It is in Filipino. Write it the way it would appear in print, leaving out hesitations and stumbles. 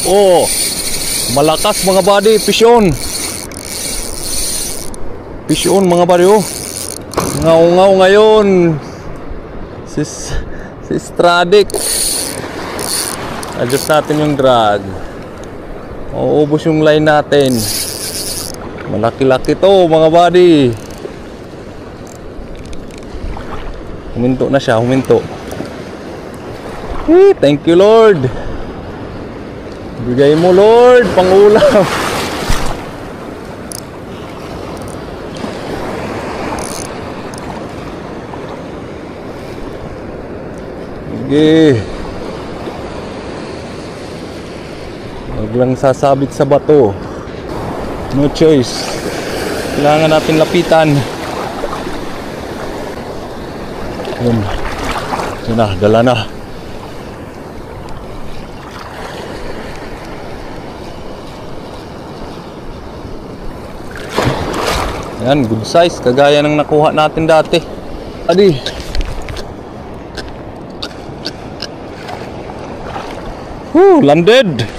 Oh, malakas mga buddy, pisyon. Pisyon mga buddy, oh. Ngaw-ngaw ngayon. Si Stradic. Adjust natin yung drag. Uubos yung line natin. Malaki-laki to mga buddy. Huminto na siya, huminto. Thank you Lord. Bigay mo Lord, pangulam. Sige. Biglang sasabit sa bato. No choice. Kailangan natin lapitan. Yun. Yun na, dala na. Yan, good size. Kagaya ng nakuha natin dati. Adi. Landed.